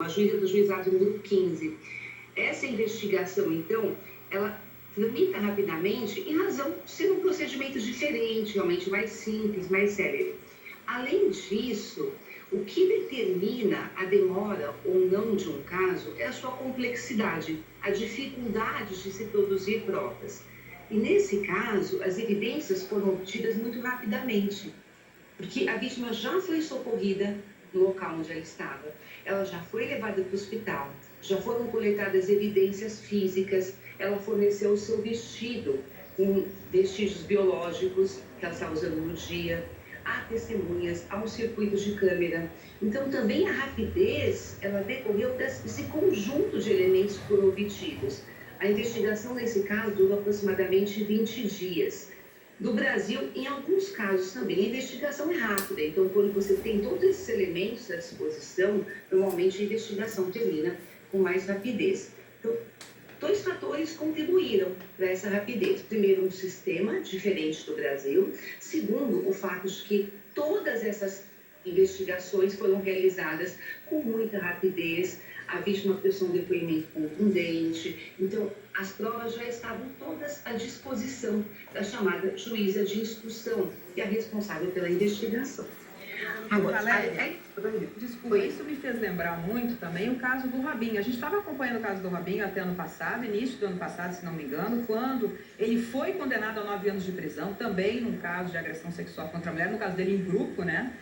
uma juíza do juizado número 15. Essa investigação, então, ela tramita rapidamente em razão de ser um procedimento diferente, realmente mais simples, mais célere. Além disso, o que determina a demora ou não de um caso é a sua complexidade, a dificuldade de se produzir provas. E nesse caso, as evidências foram obtidas muito rapidamente, porque a vítima já foi socorrida no local onde ela estava, ela já foi levada para o hospital, já foram coletadas evidências físicas, ela forneceu o seu vestido com vestígios biológicos que ela estava usando no dia, há testemunhas, há um circuito de câmera. Então, também a rapidez, ela decorreu desse conjunto de elementos que foram obtidos. A investigação, nesse caso, durou aproximadamente 20 dias. No Brasil, em alguns casos também, a investigação é rápida. Então, quando você tem todos esses elementos à disposição, normalmente a investigação termina com mais rapidez. Então, dois fatores contribuíram para essa rapidez. Primeiro, um sistema diferente do Brasil. Segundo, o fato de que todas essas investigações foram realizadas com muita rapidez. A vítima prestou um depoimento contundente. Então, as provas já estavam todas à disposição da chamada juíza de instrução, que é a responsável pela investigação. Agora, desculpa, isso me fez lembrar muito também o caso do Robinho. A gente estava acompanhando o caso do Robinho até ano passado, início do ano passado, se não me engano, quando ele foi condenado a 9 anos de prisão, também num caso de agressão sexual contra a mulher, no caso dele em grupo, né?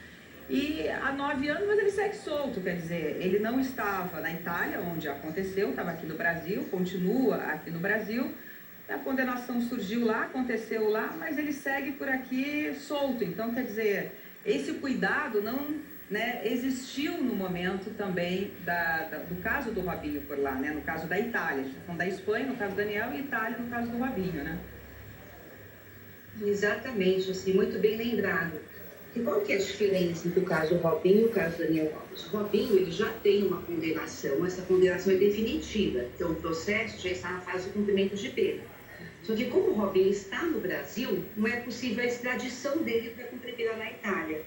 E há 9 anos, mas ele segue solto, quer dizer, ele não estava na Itália, onde aconteceu, estava aqui no Brasil, continua aqui no Brasil. A condenação surgiu lá, aconteceu lá, mas ele segue por aqui solto. Então, quer dizer, esse cuidado não, né, existiu no momento também do caso do Robinho por lá, né, no caso da Itália. A gente está falando da Espanha, no caso do Daniel, e Itália, no caso do Robinho, né? Exatamente, assim, muito bem lembrado. E qual que é a diferença entre o caso Robinho e o caso Daniel Alves? O Robinho, ele já tem uma condenação, essa condenação é definitiva, então o processo já está na fase de cumprimento de pena. Só que como o Robinho está no Brasil, não é possível a extradição dele para cumprir pena na Itália.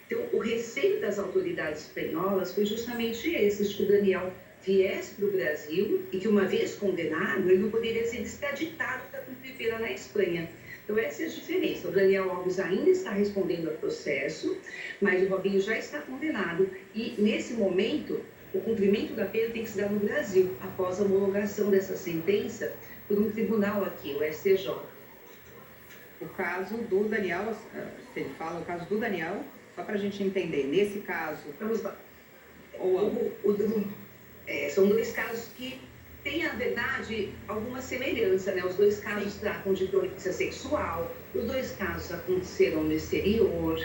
Então, o receio das autoridades espanholas foi justamente esse, de que o Daniel viesse para o Brasil e que, uma vez condenado, ele não poderia ser extraditado para cumprir pena na Espanha. Então, essa é a diferença. O Daniel Alves ainda está respondendo ao processo, mas o Robinho já está condenado. E, nesse momento, o cumprimento da pena tem que se dar no Brasil, após a homologação dessa sentença por um tribunal aqui, o STJ. O caso do Daniel, se ele fala o caso do Daniel, só para a gente entender, nesse caso... Vamos lá. São dois casos que tem, na verdade, alguma semelhança, né? Os dois casos tratam de violência sexual, os dois casos aconteceram no exterior.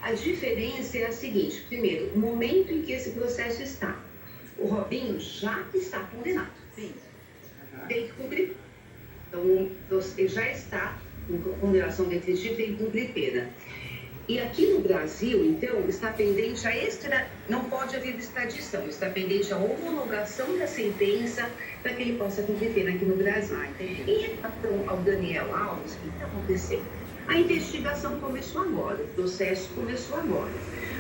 A diferença é a seguinte: primeiro, o momento em que esse processo está. O Robinho já está condenado. Sim. Tem que cumprir. Então, ele já está com condenação definitiva, tem que cumprir pena. E aqui no Brasil, então, está pendente não pode haver extradição, está pendente a homologação da sentença para que ele possa cumprir pena aqui no Brasil. Em relação ao Daniel Alves, o que está acontecendo? A investigação começou agora, o processo começou agora.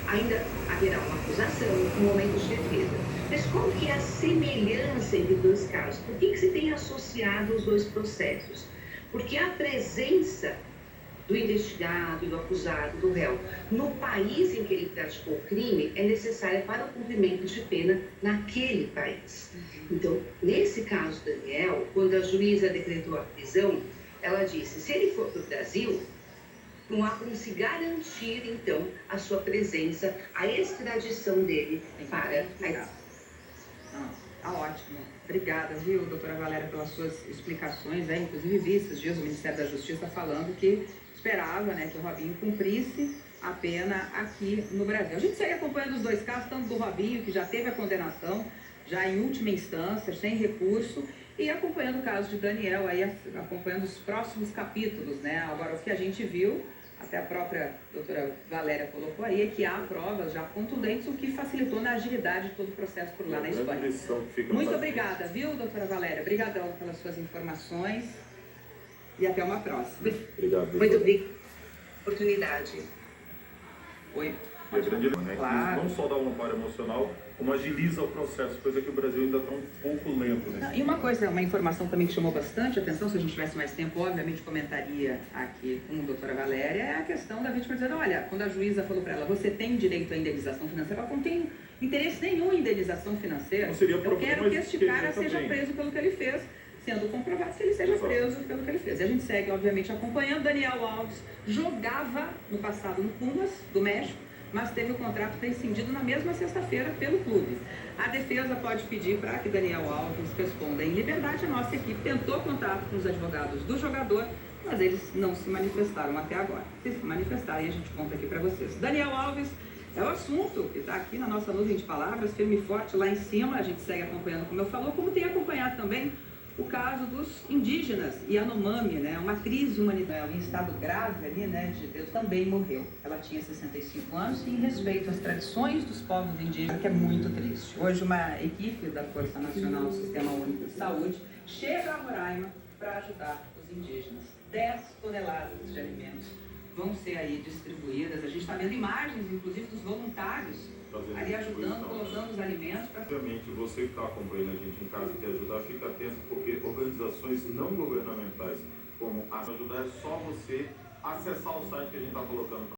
Ainda haverá uma acusação, um momento de defesa. Mas qual que é a semelhança entre os dois casos? Por que se tem associado os dois processos? Porque a presença do investigado, do acusado, do réu, no país em que ele praticou o crime, é necessária para o cumprimento de pena naquele país. Então, nesse caso do Daniel, quando a juíza decretou a prisão, ela disse: se ele for para o Brasil, não há como se garantir, então, a sua presença, a extradição dele para a... Tá ótimo. Obrigada, viu, doutora Valéria, pelas suas explicações. Inclusive, vi esses dias o Ministério da Justiça falando que esperava, né, que o Robinho cumprisse a pena aqui no Brasil. A gente segue acompanhando os dois casos, tanto do Robinho, que já teve a condenação, já em última instância, sem recurso, e acompanhando o caso de Daniel, aí acompanhando os próximos capítulos, né? Agora, o que a gente viu, até a própria doutora Valéria colocou aí, é que há provas já contundentes, o que facilitou na agilidade de todo o processo por lá na Espanha. Muito obrigada, viu, doutora Valéria? Obrigadão pelas suas informações e até uma próxima. Obrigado. Muito obrigada pela oportunidade. Oi. E a grande, né, Claro. que não só dá um amparo emocional, como agiliza o processo, coisa que o Brasil ainda está um pouco lento, né? E uma coisa, uma informação também que chamou bastante atenção, se a gente tivesse mais tempo, obviamente comentaria aqui com a doutora Valéria, é a questão da vítima dizendo, olha, quando a juíza falou para ela, você tem direito à indenização financeira, ela não tem interesse nenhum em indenização financeira. Não seria eu quero que este cara seja também preso pelo que ele fez, sendo comprovado que ele seja preso pelo que ele fez. E a gente segue, obviamente, acompanhando. Daniel Alves jogava no passado no Pumas, do México, mas teve o contrato rescindido na mesma sexta-feira pelo clube. A defesa pode pedir para que Daniel Alves responda em liberdade. A nossa equipe tentou contato com os advogados do jogador, mas eles não se manifestaram até agora. Se manifestarem, a gente conta aqui para vocês. Daniel Alves é o assunto que está aqui na nossa nuvem de palavras, firme e forte lá em cima. A gente segue acompanhando, como eu falou, como tem acompanhado também o caso dos indígenas Yanomami, né? Uma crise humanitária em estado grave ali, né? De Deus também morreu. Ela tinha 65 anos e em respeito às tradições dos povos indígenas, que é muito triste. Hoje uma equipe da Força Nacional do Sistema Único de Saúde chega a Roraima para ajudar os indígenas. 10 toneladas de alimentos vão ser aí distribuídas. A gente está vendo imagens, inclusive, dos voluntários ali ajudando, colocando os alimentos. Obviamente, você que está acompanhando a gente em casa e quer ajudar, fica atento, porque organizações não governamentais como a ajudar é só você acessar o site que a gente está colocando.